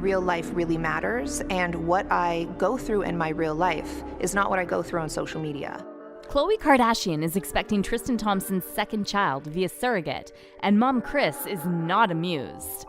Real life really matters, and what I go through in my real life is not what I go through on social media. Khloe Kardashian is expecting Tristan Thompson's second child via surrogate, and mom Kris is not amused.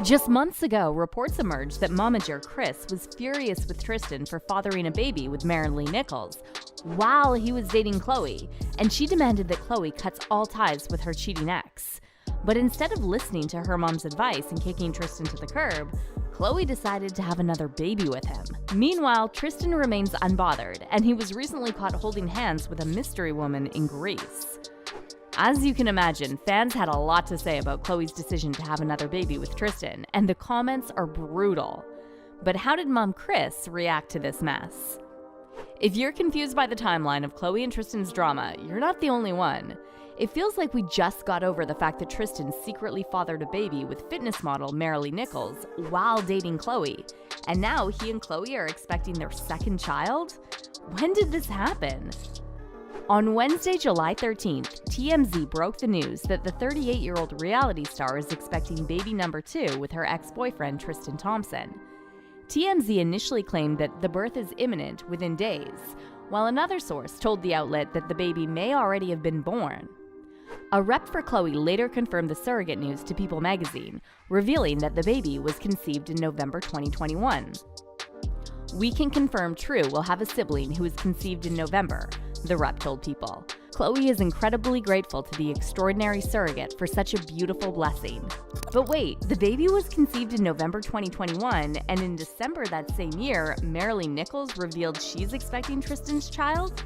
Just months ago, reports emerged that momager Kris was furious with Tristan for fathering a baby with Mary Nichols while he was dating Khloe, and she demanded that Khloe cuts all ties with her cheating ex. But instead of listening to her mom's advice and kicking Tristan to the curb, Khloe decided to have another baby with him. Meanwhile, Tristan remains unbothered, and he was recently caught holding hands with a mystery woman in Greece. As you can imagine, fans had a lot to say about Khloe's decision to have another baby with Tristan, and the comments are brutal. But how did mom Kris react to this mess? If you're confused by the timeline of Khloe and Tristan's drama, you're not the only one. It feels like we just got over the fact that Tristan secretly fathered a baby with fitness model Mary Nichols while dating Khloe, and now he and Khloe are expecting their second child? When did this happen? On Wednesday, July 13th, TMZ broke the news that the 38-year-old reality star is expecting baby number 2 with her ex-boyfriend Tristan Thompson. TMZ initially claimed that the birth is imminent within days, while another source told the outlet that the baby may already have been born. A rep for Khloe later confirmed the surrogate news to People magazine, revealing that the baby was conceived in November 2021. "We can confirm True will have a sibling who was conceived in November," the rep told People. Khloe is incredibly grateful to the extraordinary surrogate for such a beautiful blessing. But wait, the baby was conceived in November 2021, and in December that same year, Mary Nichols revealed she's expecting Tristan's child?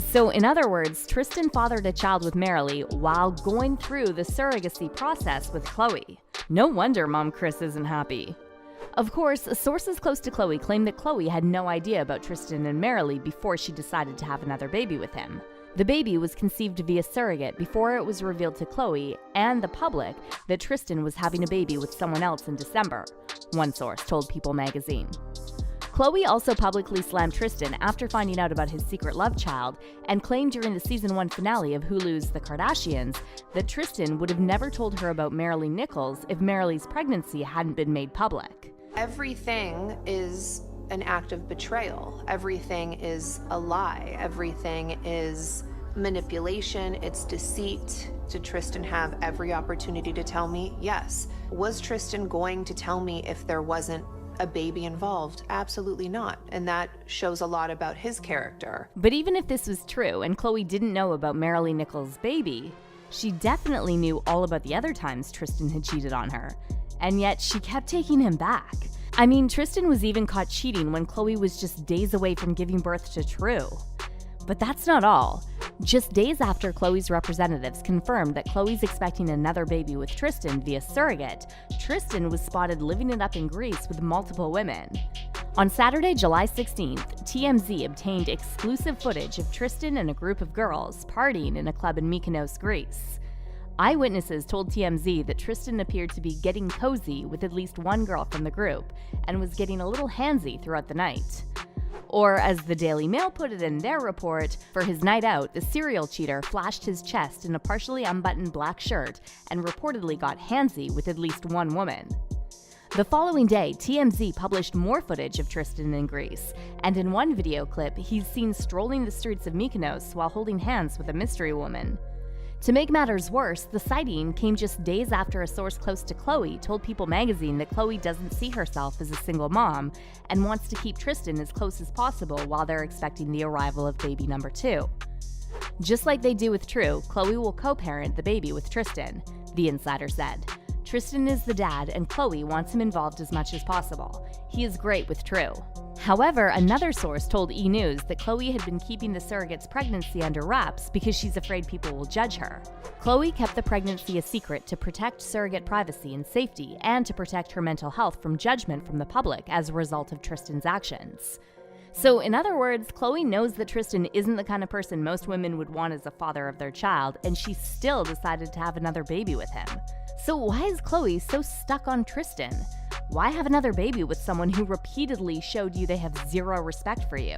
So in other words, Tristan fathered a child with Mary while going through the surrogacy process with Khloe. No wonder mom Kris isn't happy. Of course, sources close to Khloe claim that Khloe had no idea about Tristan and Mary before she decided to have another baby with him. The baby was conceived via surrogate before it was revealed to Khloe and the public that Tristan was having a baby with someone else in December, one source told People magazine. Khloe also publicly slammed Tristan after finding out about his secret love child and claimed during the season 1 finale of Hulu's The Kardashians that Tristan would have never told her about Mary Nichols if Mary's pregnancy hadn't been made public. Everything is an act of betrayal. Everything is a lie. Everything is manipulation. It's deceit. Did Tristan have every opportunity to tell me? Yes. Was Tristan going to tell me if there wasn't a baby involved? Absolutely not. And that shows a lot about his character. But even if this was true and Khloe didn't know about Mary Nichols' baby, she definitely knew all about the other times Tristan had cheated on her. And yet she kept taking him back. I mean, Tristan was even caught cheating when Khloe was just days away from giving birth to True. But that's not all. Just days after Khloe's representatives confirmed that Khloe's expecting another baby with Tristan via surrogate, Tristan was spotted living it up in Greece with multiple women. On Saturday, July 16th, TMZ obtained exclusive footage of Tristan and a group of girls partying in a club in Mykonos, Greece. Eyewitnesses told TMZ that Tristan appeared to be getting cozy with at least one girl from the group and was getting a little handsy throughout the night. Or, as the Daily Mail put it in their report, for his night out, the serial cheater flashed his chest in a partially unbuttoned black shirt and reportedly got handsy with at least one woman. The following day, TMZ published more footage of Tristan in Greece, and in one video clip, he's seen strolling the streets of Mykonos while holding hands with a mystery woman. To make matters worse, the sighting came just days after a source close to Khloe told People magazine that Khloe doesn't see herself as a single mom and wants to keep Tristan as close as possible while they're expecting the arrival of baby number 2. Just like they do with True, Khloe will co-parent the baby with Tristan, the insider said. Tristan is the dad and Khloe wants him involved as much as possible. He is great with True. However, another source told E! News that Khloe had been keeping the surrogate's pregnancy under wraps because she's afraid people will judge her. Khloe kept the pregnancy a secret to protect surrogate privacy and safety and to protect her mental health from judgment from the public as a result of Tristan's actions. So, in other words, Khloe knows that Tristan isn't the kind of person most women would want as a father of their child, and she still decided to have another baby with him. So why is Khloe so stuck on Tristan? Why have another baby with someone who repeatedly showed you they have zero respect for you?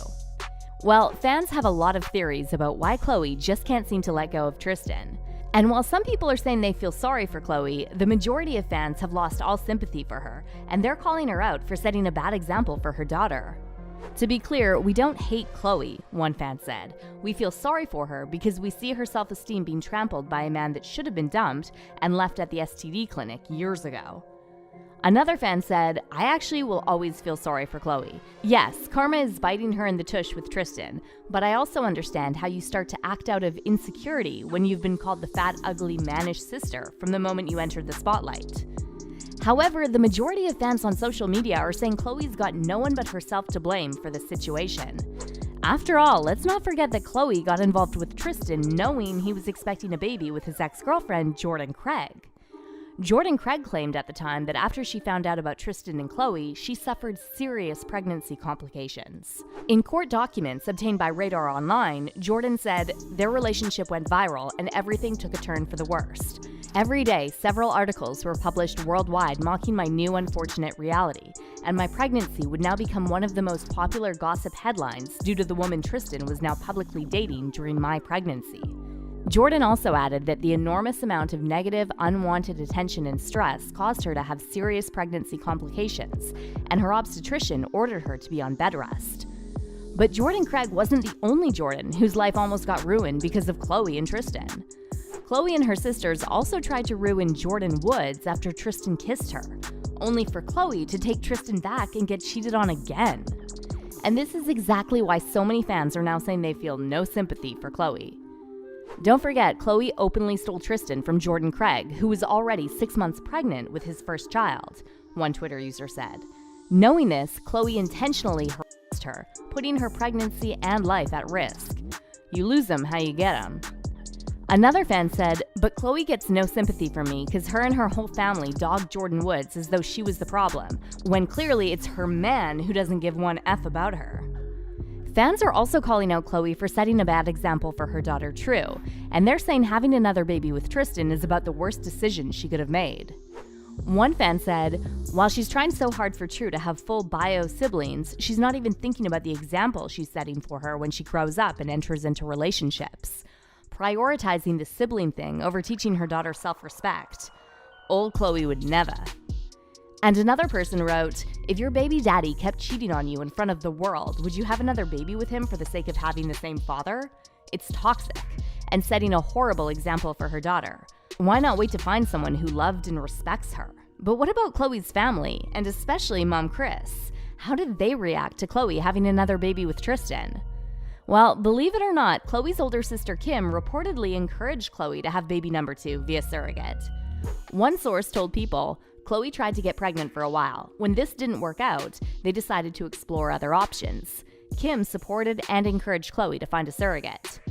Well, fans have a lot of theories about why Khloe just can't seem to let go of Tristan. And while some people are saying they feel sorry for Khloe, the majority of fans have lost all sympathy for her, and they're calling her out for setting a bad example for her daughter. To be clear, we don't hate Khloe, one fan said. We feel sorry for her because we see her self-esteem being trampled by a man that should have been dumped and left at the STD clinic years ago. Another fan said, I actually will always feel sorry for Khloe. Yes, karma is biting her in the tush with Tristan, but I also understand how you start to act out of insecurity when you've been called the fat, ugly, mannish sister from the moment you entered the spotlight. However, the majority of fans on social media are saying Khloe's got no one but herself to blame for this situation. After all, let's not forget that Khloe got involved with Tristan knowing he was expecting a baby with his ex-girlfriend, Jordan Craig. Jordan Craig claimed at the time that after she found out about Tristan and Khloe, she suffered serious pregnancy complications. In court documents obtained by Radar Online, Jordan said, their relationship went viral and everything took a turn for the worst. Every day, several articles were published worldwide mocking my new unfortunate reality, and my pregnancy would now become one of the most popular gossip headlines due to the woman Tristan was now publicly dating during my pregnancy. Jordan also added that the enormous amount of negative, unwanted attention and stress caused her to have serious pregnancy complications, and her obstetrician ordered her to be on bed rest. But Jordan Craig wasn't the only Jordan whose life almost got ruined because of Khloe and Tristan. Khloe and her sisters also tried to ruin Jordan Woods after Tristan kissed her, only for Khloe to take Tristan back and get cheated on again. And this is exactly why so many fans are now saying they feel no sympathy for Khloe. Don't forget, Khloe openly stole Tristan from Jordan Craig, who was already 6 months pregnant with his first child, one Twitter user said. Knowing this, Khloe intentionally harassed her, putting her pregnancy and life at risk. You lose them how you get them. Another fan said, but Khloe gets no sympathy from me because her and her whole family dogged Jordan Woods as though she was the problem, when clearly it's her man who doesn't give one F about her. Fans are also calling out Khloe for setting a bad example for her daughter True, and they're saying having another baby with Tristan is about the worst decision she could have made. One fan said, while she's trying so hard for True to have full bio siblings, she's not even thinking about the example she's setting for her when she grows up and enters into relationships, prioritizing the sibling thing over teaching her daughter self-respect. Old Khloe would never. And another person wrote, if your baby daddy kept cheating on you in front of the world, would you have another baby with him for the sake of having the same father? It's toxic, and setting a horrible example for her daughter. Why not wait to find someone who loved and respects her? But what about Khloe's family, and especially Mom Kris? How did they react to Khloe having another baby with Tristan? Well, believe it or not, Khloe's older sister Kim reportedly encouraged Khloe to have baby number 2 via surrogate. One source told People, Khloe tried to get pregnant for a while. When this didn't work out, they decided to explore other options. Kim supported and encouraged Khloe to find a surrogate.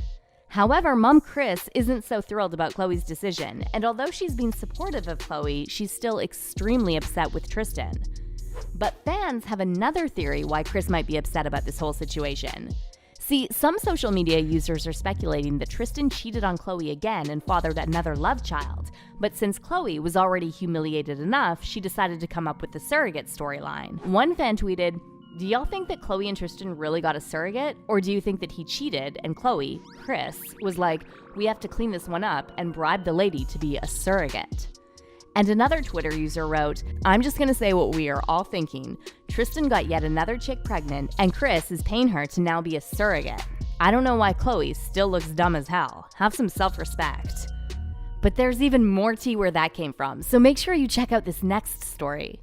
However, Mom Kris isn't so thrilled about Khloe's decision, and although she's been supportive of Khloe, she's still extremely upset with Tristan. But fans have another theory why Kris might be upset about this whole situation. See, some social media users are speculating that Tristan cheated on Khloe again and fathered another love child, but since Khloe was already humiliated enough, she decided to come up with the surrogate storyline. One fan tweeted, do y'all think that Khloe and Tristan really got a surrogate? Or do you think that he cheated and Khloe, Kris, was like, we have to clean this one up and bribe the lady to be a surrogate? And another Twitter user wrote, I'm just gonna say what we are all thinking. Tristan got yet another chick pregnant, and Kris is paying her to now be a surrogate. I don't know why Khloe still looks dumb as hell. Have some self-respect. But there's even more tea where that came from, so make sure you check out this next story.